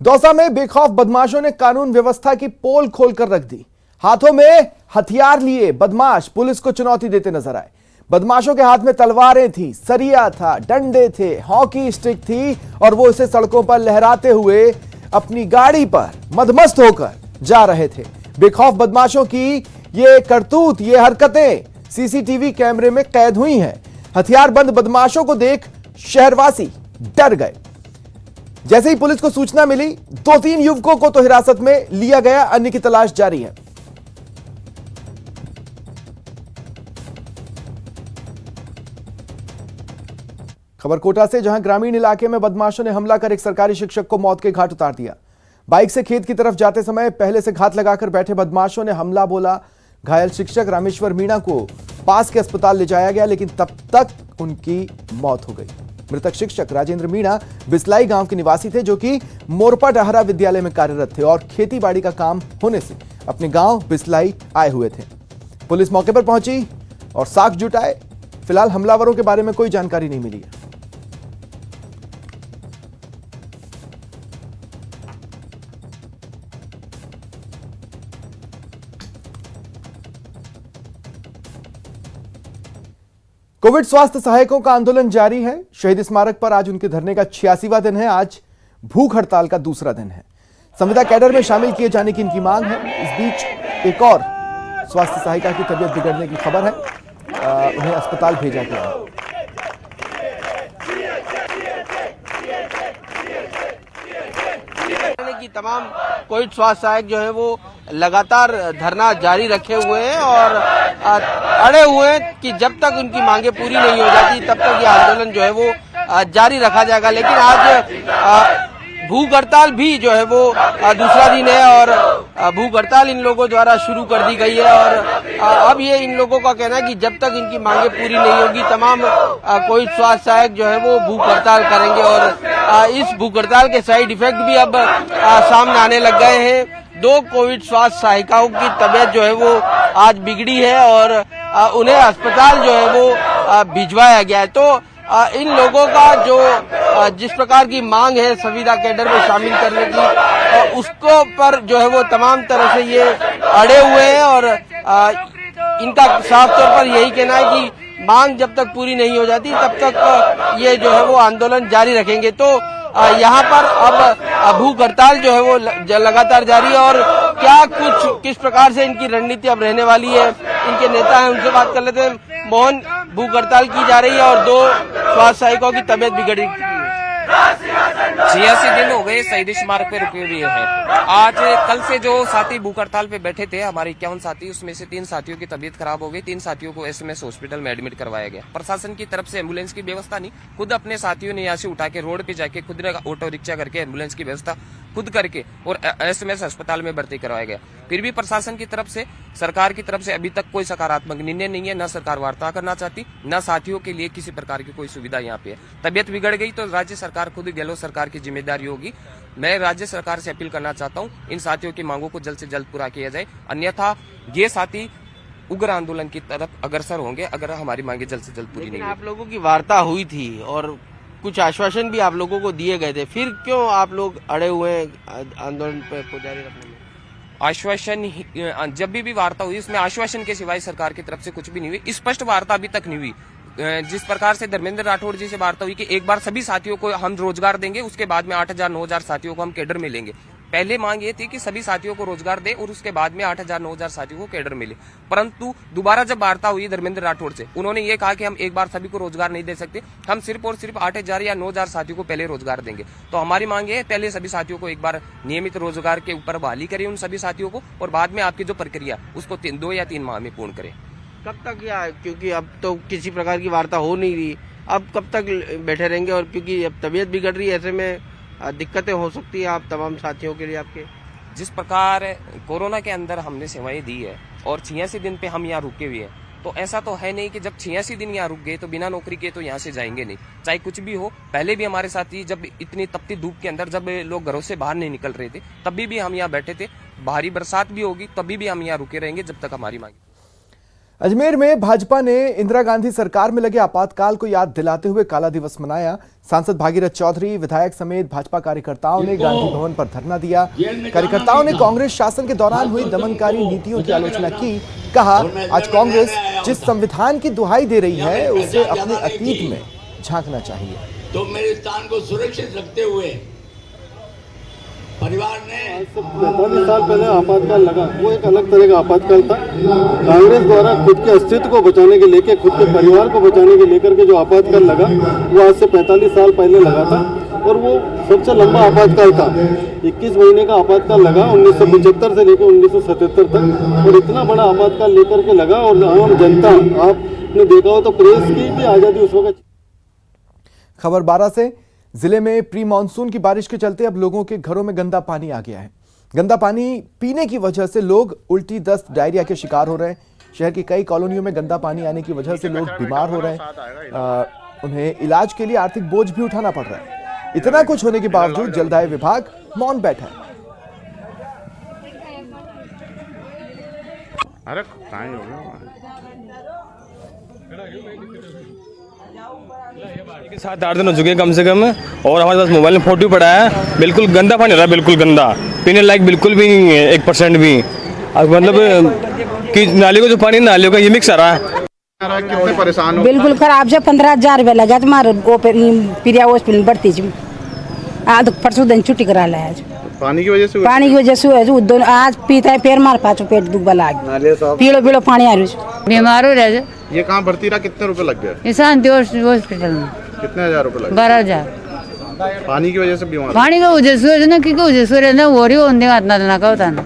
दौसा में बेखौफ बदमाशों ने कानून व्यवस्था की पोल खोलकर रख दी। हाथों में हथियार लिए बदमाश पुलिस को चुनौती देते नजर आए। बदमाशों के हाथ में तलवारें थी, सरिया था, डंडे थे, हॉकी स्टिक थी और वो इसे सड़कों पर लहराते हुए अपनी गाड़ी पर मदमस्त होकर जा रहे थे। बेखौफ बदमाशों की ये करतूत, ये हरकतें सीसीटीवी कैमरे में कैद हुई हैं। हथियारबंद बदमाशों को देख शहरवासी डर गए। जैसे ही पुलिस को सूचना मिली, 2-3 युवकों को तो हिरासत में लिया गया, अन्य की तलाश जारी है। खबर कोटा से, जहां ग्रामीण इलाके में बदमाशों ने हमला कर एक सरकारी शिक्षक को मौत के घाट उतार दिया। बाइक से खेत की तरफ जाते समय पहले से घात लगाकर बैठे बदमाशों ने हमला बोला। घायल शिक्षक रामेश्वर मीणा को पास के अस्पताल ले जाया गया, लेकिन तब तक उनकी मौत हो गई। मृतक शिक्षक राजेंद्र मीणा बिस्लाई गांव के निवासी थे, जो कि मोरपा डहरा विद्यालय में कार्यरत थे और खेतीबाड़ी का काम होने से अपने गांव बिस्लाई आए हुए थे। पुलिस मौके पर पहुंची और साक्ष्य जुटाए। फिलहाल हमलावरों के बारे में कोई जानकारी नहीं मिली है। कोविड स्वास्थ्य सहायकों का आंदोलन जारी है। शहीद स्मारक पर आज उनके धरने का 86वां दिन है। आज भूख हड़ताल का दूसरा दिन है। संविदा कैडर में शामिल किए जाने की इनकी मांग है। इस बीच एक और स्वास्थ्य सहायिका की तबीयत बिगड़ने की खबर है, उन्हें अस्पताल भेजा गया है। की तमाम कोविड स्वास्थ्य सहायक जो है वो लगातार धरना जारी रखे हुए हैं और अड़े हुए हैं कि जब तक उनकी मांगे पूरी नहीं हो जाती तब तक ये आंदोलन जो है वो जारी रखा जाएगा। लेकिन आज भूख हड़ताल भी जो है वो दूसरा दिन है और भूख हड़ताल इन लोगों द्वारा शुरू कर दी गई है और अब ये इन लोगों का कहना है कि जब तक इनकी मांगे पूरी नहीं होगी तमाम कोविड स्वास्थ्य सहायक जो है वो भूख हड़ताल करेंगे और इस भूख हड़ताल के साइड इफेक्ट भी अब सामने आने लग गए हैं। 2 कोविड स्वास्थ्य सहायिकाओं की तबीयत जो है वो आज बिगड़ी है और उन्हें अस्पताल जो है वो भिजवाया गया है। तो इन लोगों का जो जिस प्रकार की मांग है संविदा कैडर में शामिल करने की, उसको पर जो है वो तमाम तरह से ये अड़े हुए हैं और इनका साफ तौर पर यही कहना है कि मांग जब तक पूरी नहीं हो जाती तब तक ये जो है वो आंदोलन जारी रखेंगे। तो यहाँ पर अब भूख हड़ताल जो है वो लगातार जारी है और क्या किस प्रकार से इनकी रणनीति अब रहने वाली है, इनके नेता हैं उनसे बात कर लेते हैं। मोहन, भूख हड़ताल की जा रही है और 2 स्वास्थ्य सहायकों की तबीयत बिगड़ी है। 86 दिन हो गए शहीद स्मारक पे रुके हुए हैं। आज कल से जो साथी भूख हड़ताल पे बैठे थे, हमारे 51 साथी, उसमें से 3 साथियों की तबीयत खराब हो गई। 3 साथियों को एसएमएस हॉस्पिटल में एडमिट करवाया गया। प्रशासन की तरफ से एम्बुलेंस की व्यवस्था नहीं, खुद अपने साथियों ने यहाँ से उठा के रोड पे जाके खुद ऑटो रिक्शा करके एम्बुलेंस की व्यवस्था खुद करके और एसएमएस अस्पताल में भर्ती करवाया गया। फिर भी प्रशासन की तरफ से, सरकार की तरफ से अभी तक कोई सकारात्मक निर्णय नहीं है। न सरकार वार्ता करना चाहती, न साथियों के लिए किसी प्रकार की कोई सुविधा यहाँ पे है। तबियत बिगड़ गई तो राज्य सरकार खुद, गहलोत सरकार की जिम्मेदारी होगी। मैं राज्य सरकार से अपील करना चाहता हूँ इन साथियों की मांगों को जल्द से जल्द पूरा किया जाए, अन्यथा ये साथी उग्र आंदोलन की तरफ अग्रसर होंगे अगर हमारी मांगे जल्द से जल्द पूरी नहीं। आप लोगों की वार्ता हुई थी और कुछ आश्वासन भी आप लोगों को दिए गए थे, फिर क्यों आप लोग अड़े हुए हैं आंदोलन को जारी रखने में? आश्वासन जब भी वार्ता हुई उसमें आश्वासन के सिवाय सरकार की तरफ से कुछ भी नहीं हुई। स्पष्ट वार्ता अभी तक नहीं हुई। जिस प्रकार से धर्मेंद्र राठौड़ जी से वार्ता हुई कि एक बार सभी साथियों को हम रोजगार देंगे, उसके बाद में 8,000-9,000 साथियों को हम कैडर में लेंगे। पहले मांग ये थी कि सभी साथियों को रोजगार दे और उसके बाद में 8,000-9,000 साथियों को कैडर मिले। परंतु दोबारा जब वार्ता हुई धर्मेंद्र राठौड़ से, उन्होंने ये कहा कि हम एक बार सभी को रोजगार नहीं दे सकते, हम सिर्फ और सिर्फ 8,000 या 9,000 साथियों को पहले रोजगार देंगे। तो हमारी मांग है पहले सभी साथियों को एक बार नियमित रोजगार के ऊपर बहाली करें उन सभी साथियों को और बाद में आपकी जो प्रक्रिया उसको 2 या 3 माह में पूर्ण करें। कब तक क्योंकि अब तो किसी प्रकार की वार्ता हो नहीं रही, अब कब तक बैठे रहेंगे? और क्योंकि अब तबीयत बिगड़ रही है, ऐसे में दिक्कतें हो सकती है आप तमाम साथियों के लिए। आपके जिस प्रकार कोरोना के अंदर हमने सेवाएं दी है और 86 दिन पे हम यहाँ रुके हुए हैं, तो ऐसा तो है नहीं कि जब 86 दिन यहाँ रुक गए तो बिना नौकरी के तो यहाँ से जाएंगे नहीं, चाहे कुछ भी हो। पहले भी हमारे साथी जब इतनी तपती धूप के अंदर जब लोग घरों से बाहर नहीं निकल रहे थे तभी भी हम यहाँ बैठे थे। भारी बरसात भी होगी तभी भी हम यहाँ रुके रहेंगे जब तक हमारी मांग। अजमेर में भाजपा ने इंदिरा गांधी सरकार में लगे आपातकाल को याद दिलाते हुए काला दिवस मनाया। सांसद भागीरथ चौधरी, विधायक समेत भाजपा कार्यकर्ताओं ने गांधी भवन पर धरना दिया। कार्यकर्ताओं ने कांग्रेस शासन के दौरान हुई दमनकारी नीतियों की आलोचना की। कहा, आज कांग्रेस जिस संविधान की दुहाई दे रही है उसे अपने अतीत में झांकना चाहिए। तो मेरे स्थान को सुरक्षित रखते हुए परिवार ने 45 साल पहले आपातकाल लगा, वो एक अलग तरह का आपातकाल था। कांग्रेस द्वारा खुद के अस्तित्व को बचाने के लेके, खुद के परिवार को बचाने के लेकर के जो आपातकाल लगा वो आज से 45 साल पहले लगा था और वो सबसे लंबा आपातकाल था। 21 महीने का आपातकाल लगा 1975 से लेकर 1977 तक, और इतना बड़ा आपातकाल लेकर के लगा। और आम जनता, आपने देखा हो तो प्रेस की भी आज़ादी उस वक्त। खबर 12 से जिले में प्री मानसून की बारिश के चलते अब लोगों के घरों में गंदा पानी आ गया है। गंदा पानी पीने की वजह से लोग उल्टी, दस्त, डायरिया के शिकार हो रहे हैं। शहर की कई कॉलोनियों में गंदा पानी आने की वजह से लोग बीमार हो रहे हैं। उन्हें इलाज के लिए आर्थिक बोझ भी उठाना पड़ रहा है। इतना कुछ होने के बावजूद जलदाय विभाग मौन बैठा है। अरे कहाँ हो गया के 7-8 दिन हो चुके हैं कम से कम, और हमारे पास मोबाइल में फोटो पड़ा है। बिल्कुल गंदा पानी हो रहा है, बिल्कुल गंदा, पीने लायक बिल्कुल भी नहीं है 1% भी। अब मतलब कि नाली को जो पानी, नालियों का ये मिक्स आ रहा है। कितने परेशान हो? बिल्कुल खराब से 15,000 रुपये लगा तुम्हारे प्रिया हॉस्पिटल बढ़ती जी। आज परसों दिन छुट्टी करा लाया आज पानी की वजह से। पानी की वजह से आज पीता है, फिर मार पाचो पेट दुख लाग, पीलो पीलो पानी आ रहा, बीमार हो रहे। ये कहाँ भर्ती रहा? कितने रुपए लग गए? शांति हॉस्पिटल में कितने हजार रुपए लगे? 12,000। पानी की वजह से बीमार? पानी का वजह से ना, की वजह से ना, हो रही होने का होता ना।